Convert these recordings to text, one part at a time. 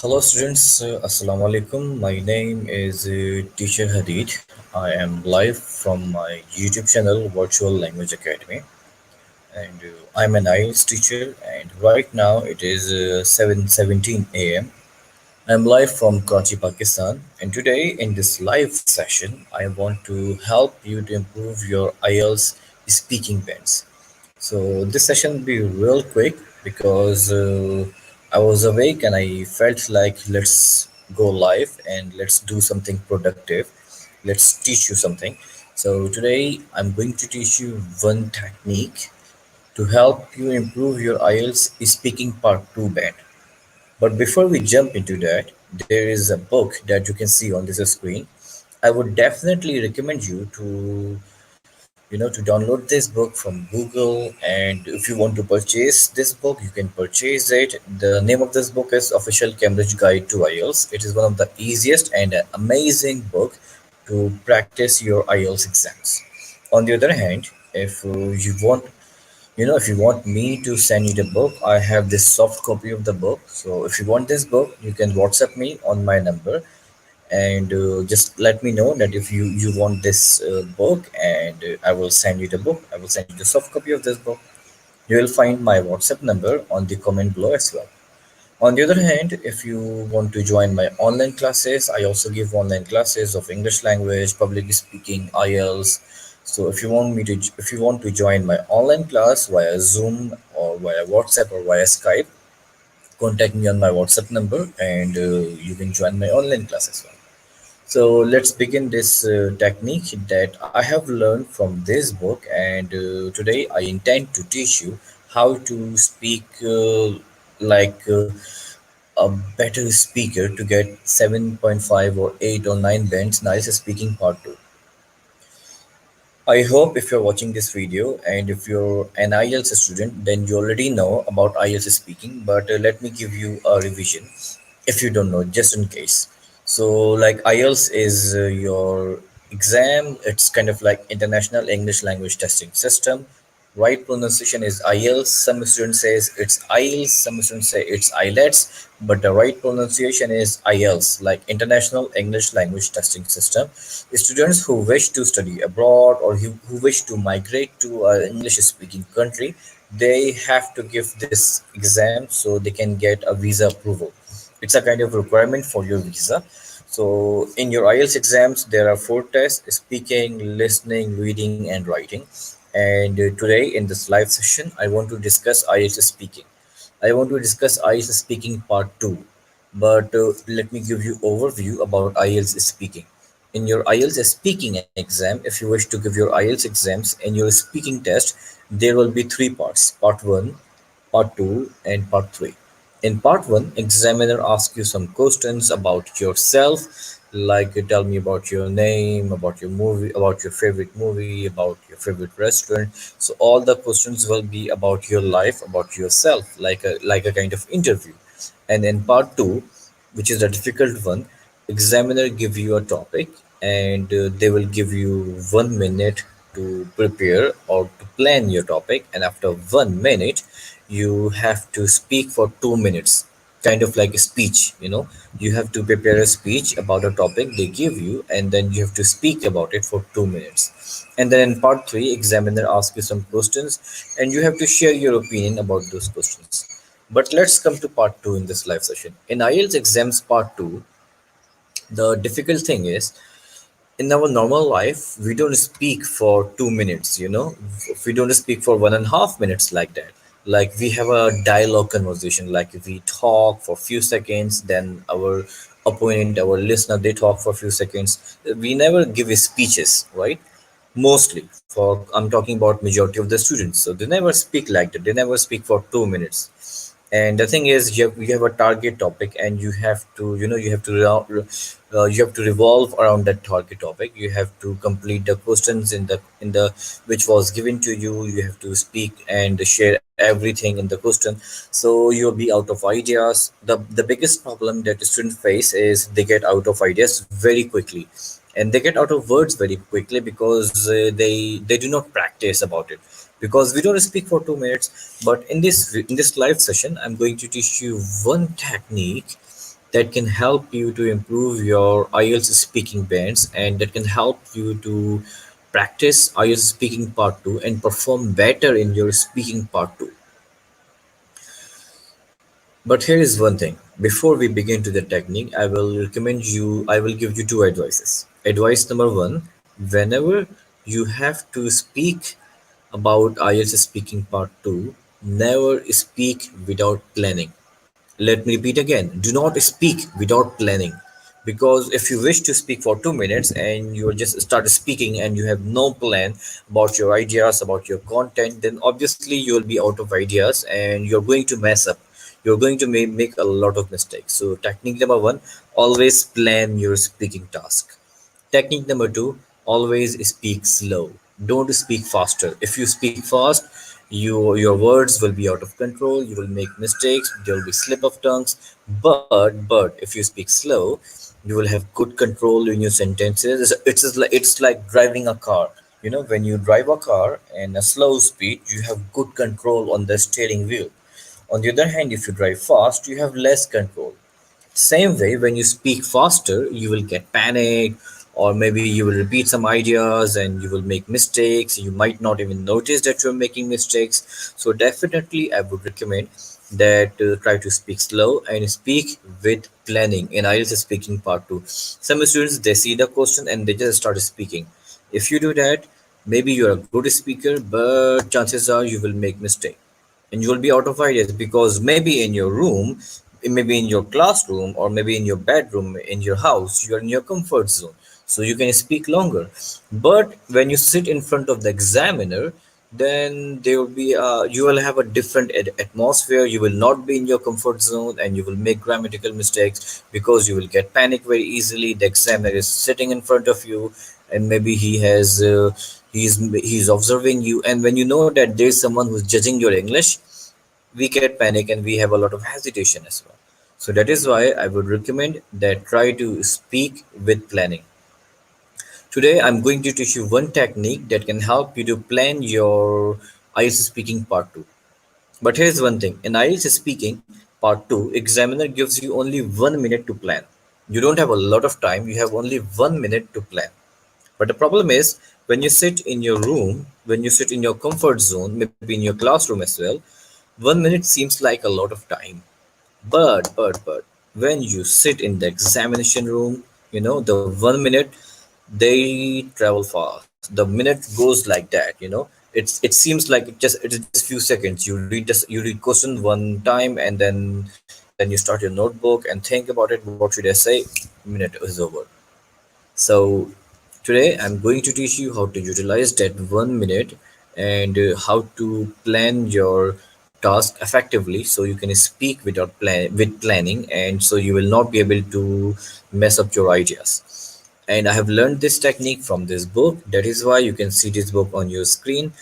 Hello students, Assalamu alaikum. My name is Teacher Hadid. I am live from my YouTube channel Virtual Language Academy, and I'm an IELTS teacher, and right now it is 7:17 a.m. I'm live from Karachi, Pakistan, and today in this live session I want to help you to improve your IELTS speaking bends. So this session will be real quick because I was awake and I felt like let's go live and let's do something productive. Let's teach you something. So today I'm going to teach you one technique to help you improve your IELTS speaking part 2 band. But before we jump into that, there is a book that you can see on this screen. I would definitely recommend you to download this book from Google, and if you want to purchase this book you can purchase it. The name of this book is Official Cambridge Guide to IELTS. It is one of the easiest and amazing book to practice your IELTS exams. On the other hand, if if you want me to send you the book, I have this soft copy of the book. So if you want this book, you can WhatsApp me on my number, and just let me know that if you want this book, and I will send you the book. I will send you the soft copy of this book. You will find my WhatsApp number on the comment below as well. On the other hand, if you want to join my online classes, I also give online classes of English language, public speaking, IELTS. So if you want to join my online class via Zoom or via WhatsApp or via Skype, contact me on my WhatsApp number, and you can join my online class as well. So let's begin this technique that I have learned from this book, and today I intend to teach you how to speak like a better speaker to get 7.5 or 8 or 9 bands nice speaking part 2. I hope if you're watching this video and if you're an IELTS student, then you already know about IELTS speaking, but let me give you a revision if you don't know, just in case. So, like IELTS is your exam, it's kind of like International English Language Testing System. Right pronunciation is IELTS. Some students says it's IELTS, some students say it's IELTS, but the right pronunciation is IELTS, like International English Language Testing System. Students who wish to study abroad or who wish to migrate to an English-speaking country, they have to give this exam so they can get a visa approval. It's a kind of requirement for your visa. So in your IELTS exams, there are four tests: speaking, listening, reading, and writing. And today in this live session, I want to discuss IELTS speaking. I want to discuss IELTS speaking part 2. But let me give you overview about IELTS speaking. In your IELTS speaking exam, if you wish to give your IELTS exams, in your speaking test, there will be three parts: part 1, part 2, and part 3. In part 1, examiner asks you some questions about yourself, like tell me about your name, about your movie, about your favorite movie, about your favorite restaurant. So all the questions will be about your life, about yourself, like a kind of interview. And in part 2, which is the difficult one, examiner give you a topic, and they will give you 1 minute to prepare or to plan your topic, and after 1 minute you have to speak for 2 minutes, kind of like a speech. You have to prepare a speech about a topic they give you, and then you have to speak about it for 2 minutes. And then in part 3, examiner asks you some questions, and you have to share your opinion about those questions. But let's come to part 2 in this live session. In IELTS exams part 2, the difficult thing is, in our normal life we don't speak for 2 minutes. We don't speak for 1.5 minutes like that. Like we have a dialogue conversation, like we talk for few seconds, then our opponent, our listener, they talk for a few seconds. We never give speeches, right? Mostly, for I'm talking about majority of the students, so they never speak like that. They never speak for 2 minutes. And the thing is, you have a target topic, and you have to revolve around that target topic. You have to complete the questions in the which was given to you. You have to speak and share everything in the question, so you'll be out of ideas. The biggest problem that students face is they get out of ideas very quickly, and they get out of words very quickly because they do not practice about it, because we don't speak for 2 minutes. But in this live session, I'm going to teach you one technique that can help you to improve your IELTS speaking bands, and that can help you to practice IELTS speaking part 2 and perform better in your speaking part 2. But here is one thing. Before we begin to the technique, I will give you two advices. Advice number one, whenever you have to speak about IELTS speaking part 2, never speak without planning. Let me repeat again. Do not speak without planning. Because if you wish to speak for 2 minutes and you just start speaking and you have no plan about your ideas, about your content, then obviously you'll be out of ideas and you're going to mess up. You're going to make a lot of mistakes. So, technique number one, always plan your speaking task. Technique number two, always speak slow. Don't speak faster. If you speak fast, your words will be out of control. You will make mistakes. There will be slip of tongues. But if you speak slow, you will have good control in your sentences. It's like driving a car. When you drive a car in a slow speed, you have good control on the steering wheel. On the other hand, if you drive fast, you have less control. Same way, when you speak faster, you will get panicked, or maybe you will repeat some ideas and you will make mistakes. You might not even notice that you're making mistakes. So, definitely, I would recommend that try to speak slow and speak with planning in IELTS speaking part 2. Some students they see the question and they just start speaking. If you do that, maybe you're a good speaker, but chances are you will make mistake and you will be out of ideas because maybe in your room, maybe in your classroom, or maybe in your bedroom, in your house, you are in your comfort zone. So you can speak longer. But when you sit in front of the examiner, then there will be you will have a different atmosphere. You will not be in your comfort zone and you will make grammatical mistakes because you will get panic very easily. The examiner is sitting in front of you and maybe he's observing you, and when you know that there's someone who's judging your English, we get panic and we have a lot of hesitation as well. So that is why I would recommend that try to speak with planning. Today I'm going to teach you one technique that can help you to plan your IELTS speaking part 2. But here's one thing. In IELTS speaking part 2, examiner gives you only 1 minute to plan. You don't have a lot of time, you have only 1 minute to plan. But the problem is, when you sit in your room, when you sit in your comfort zone, maybe in your classroom as well, 1 minute seems like a lot of time. But when you sit in the examination room, the 1 minute they travel fast. The minute goes like that. It seems like it is just few seconds. You read question one time, and then you start your notebook and think about it. What should I say? Minute is over. So today I'm going to teach you how to utilize that 1 minute and how to plan your task effectively so you can speak without with planning, and so you will not be able to mess up your ideas. And I have learned this technique from this book. That is why you can see this book on your screen.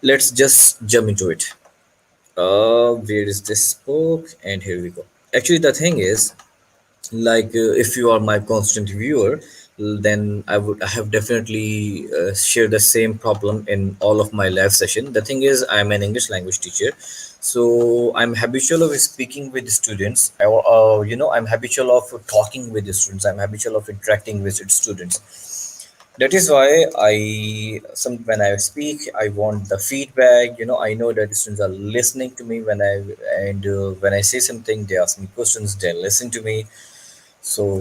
Let's just jump into it. Where is this book? And here we go. Actually, the thing is, if you are my constant viewer, then I have definitely shared the same problem in all of my live session. The thing is, I'm an English language teacher, so I'm habitual of speaking with the students. I'm habitual of talking with the students. I'm habitual of interacting with the students. That is why when I speak, I want the feedback. I know that the students are listening to me when I say something, they ask me questions, they listen to me. So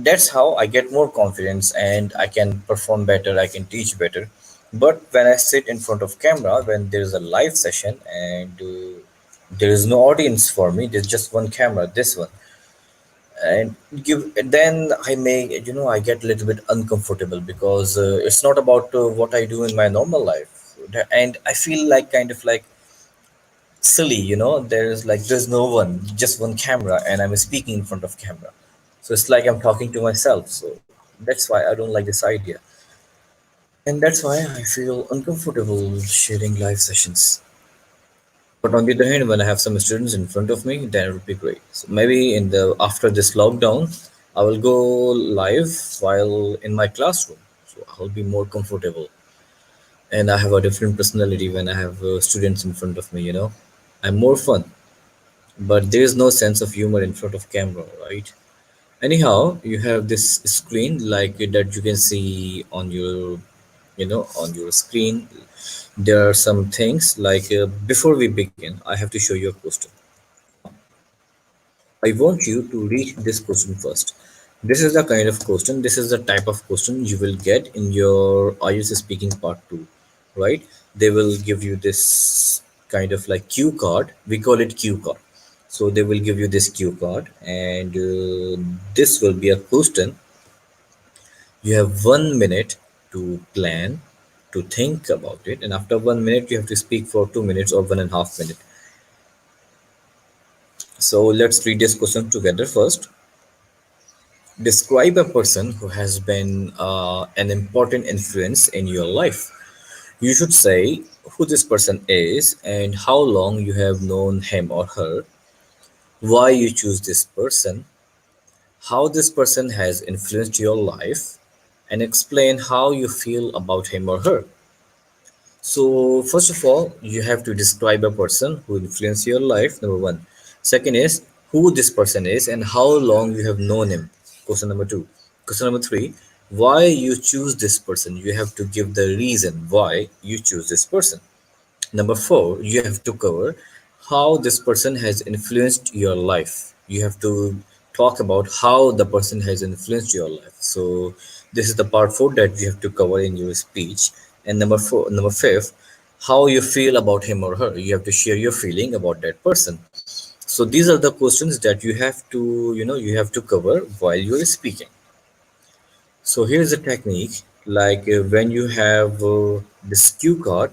that's how I get more confidence and I can perform better, I can teach better. But when I sit in front of camera, when there's a live session and there is no audience for me, there's just one camera, this one, and give then I may I get a little bit uncomfortable because it's not about what I do in my normal life, and I feel like kind of like silly. There's no one, just one camera, and I'm speaking in front of camera, so it's like I'm talking to myself. So that's why I don't like this idea, and that's why I feel uncomfortable sharing live sessions. But on the other hand, when I have some students in front of me, then it would be great. So maybe in the after this lockdown, I will go live while in my classroom, so I'll be more comfortable, and I have a different personality when I have students in front of me. I'm more fun. but there is no sense of humor in front of camera, right? Anyhow, you have this screen like that you can see on your, on your screen. There are some things like before we begin, I have to show you a question. Now, I want you to read this question first. This is the kind of question, this is the type of question you will get in your IELTS speaking part 2, right? They will give you this kind of like cue card. We call it cue card. So they will give you this cue card, and this will be a question. You have 1 minute to plan, to think about it, and after 1 minute, you have to speak for 2 minutes or 1.5 minutes. So let's read this question together first. Describe a person who has been an important influence in your life. You should say who this person is and how long you have known him or her, why you choose this person, how this person has influenced your life, and explain how you feel about him or her. So, first of all, you have to describe a person who influenced your life, number one. Second is who this person is and how long you have known him. Question number two. Question number three, why you choose this person. You have to give the reason why you choose this person. Number four, you have to cover how this person has influenced your life. You have to talk about how the person has influenced your life. So this is the part four that you have to cover in your speech. And number fifth, how you feel about him or her. You have to share your feeling about that person. So these are the questions that you have to, you have to cover while you're speaking. So here's the technique. Like when you have this cue card,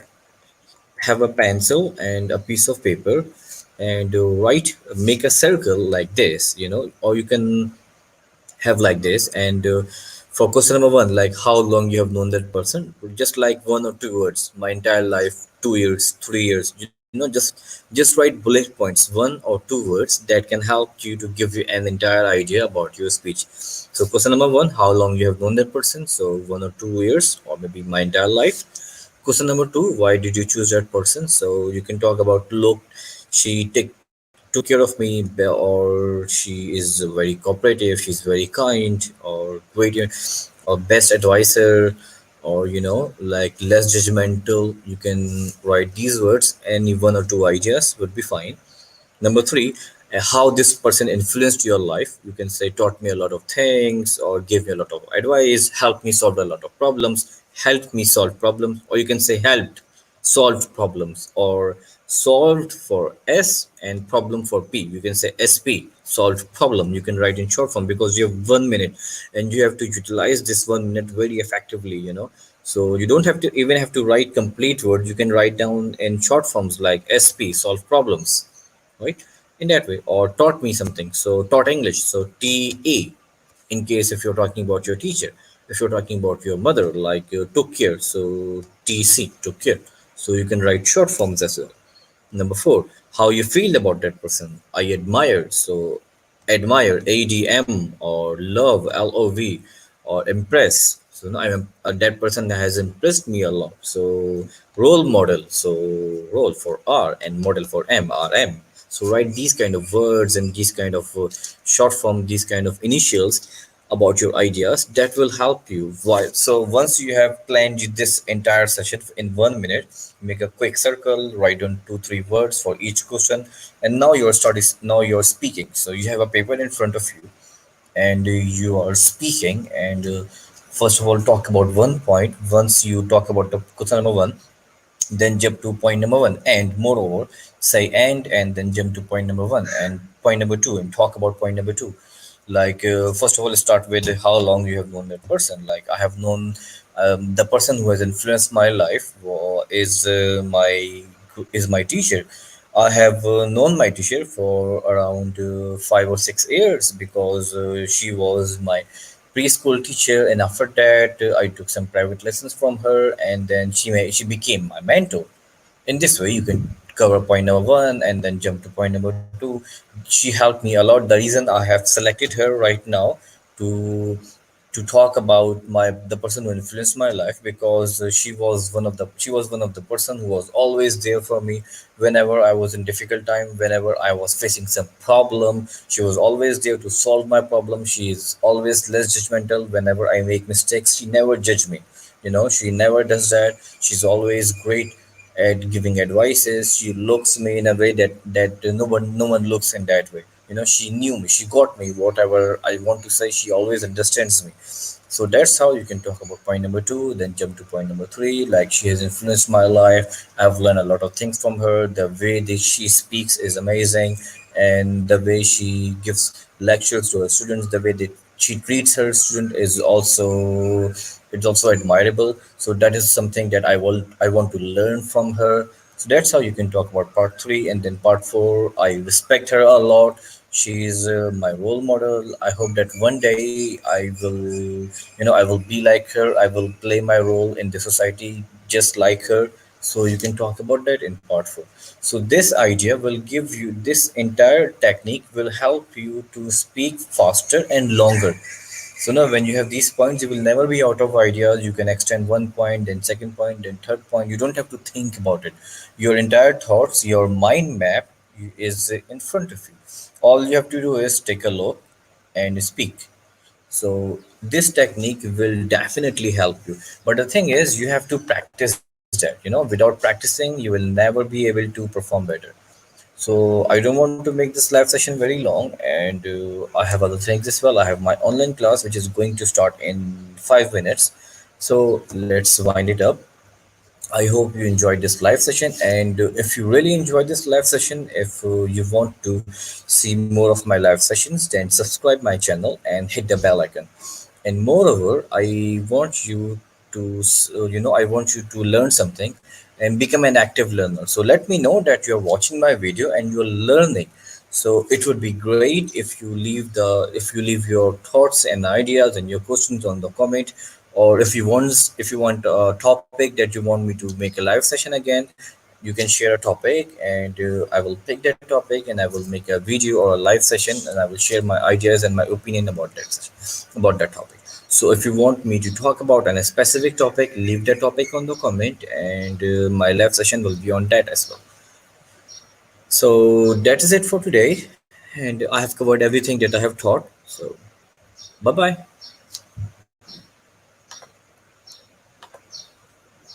have a pencil and a piece of paper, and write, make a circle like this, or you can have like this. And for question number one, like how long you have known that person, just like 1 or 2 words, my entire life, 2 years, 3 years, just write bullet points, 1 or 2 words that can help you to give you an entire idea about your speech. So question number one, how long you have known that person, so 1 or 2 years, or maybe my entire life. Question number two, why did you choose that person? So you can talk about, look, she took care of me, or she is very cooperative, she's very kind, or great, or best advisor, or like less judgmental. You can write these words. Any 1 or 2 ideas would be fine. Number three, how this person influenced your life. You can say, taught me a lot of things, or gave me a lot of advice, helped me solve a lot of problems, helped me solve problems, or you can say helped, solved problems, or solved for S and problem for P. You can say SP, solved problem. You can write in short form because you have 1 minute and you have to utilize this 1 minute very effectively, So you don't have to even have to write complete words. You can write down in short forms like SP, solve problems, right? In that way. Or taught me something, so taught English, so ta. In case if you're talking about your teacher, if you're talking about your mother, like took care, so tc, took care. So you can write short forms as well. Number four, how you feel about that person. I admire, so admire, ADM, or love, LOV, or impress. So now that person has impressed me a lot. So role model, so role for R and model for M, RM. So write these kind of words and these kind of short form, these kind of initials about your ideas that will help you. Why? So once you have planned this entire session in 1 minute, make a quick circle, write down 2 3 words for each question, and now you're speaking. So you have a paper in front of you, and you are speaking. And first of all, talk about one point. Once you talk about the question number one, then jump to point number one, and moreover say and then jump to point number one and point number two, and talk about point number two. Like first of all, start with how long you have known that person. Like I have known the person who has influenced my life is my teacher. I have known my teacher for around 5 or 6 years, because she was my preschool teacher, and after that I took some private lessons from her, and then she became my mentor. In this way, you can cover point number one and then jump to point number two. She helped me a lot. The reason I have selected her right now to to talk about my the person who influenced my life, because she was one of the person who was always there for me whenever I was in difficult time, whenever I was facing some problem. She was always there to solve my problem. She is always less judgmental. Whenever I make mistakes, she never judge me. She never does that. She's always great at giving advices. She looks me in a way that no one looks in that way. She knew me. She got me. Whatever I want to say, she always understands me. So that's how you can talk about point number two. Then jump to point number three. Like, she has influenced my life. I've learned a lot of things from her. The way that she speaks is amazing, and the way she gives lectures to her students, the way that she treats her student is also, it's also admirable. So that is something that I want to learn from her. So that's how you can talk about part three. And then part four, I respect her a lot. She is my role model. I hope that one day I will be like her. I will play my role in the society just like her. So you can talk about that in part four. So this idea will give you, this entire technique will help you to speak faster and longer. So now when you have these points, you will never be out of ideas. You can extend one point, then second point, then third point. You don't have to think about it. Your entire thoughts, your mind map is in front of you. All you have to do is take a look and speak. So this technique will definitely help you. But the thing is, you have to practice that. Without practicing, you will never be able to perform better. So I don't want to make this live session very long, and I have other things as well. I have my online class which is going to start in 5 minutes. So let's wind it up. I hope you enjoyed this live session, and if you really enjoyed this live session, if you want to see more of my live sessions, then subscribe my channel and hit the bell icon. And moreover, I want you to learn something and become an active learner. So let me know that you're watching my video and you're learning. So it would be great if you leave your thoughts and ideas and your questions on the comment, or if you want a topic that you want me to make a live session again, you can share a topic, and I will pick that topic and I will make a video or a live session, and I will share my ideas and my opinion about that topic. So if you want me to talk about a specific topic, leave that topic on the comment, and my live session will be on that as well. So that is it for today, and I have covered everything that I have thought. So bye bye.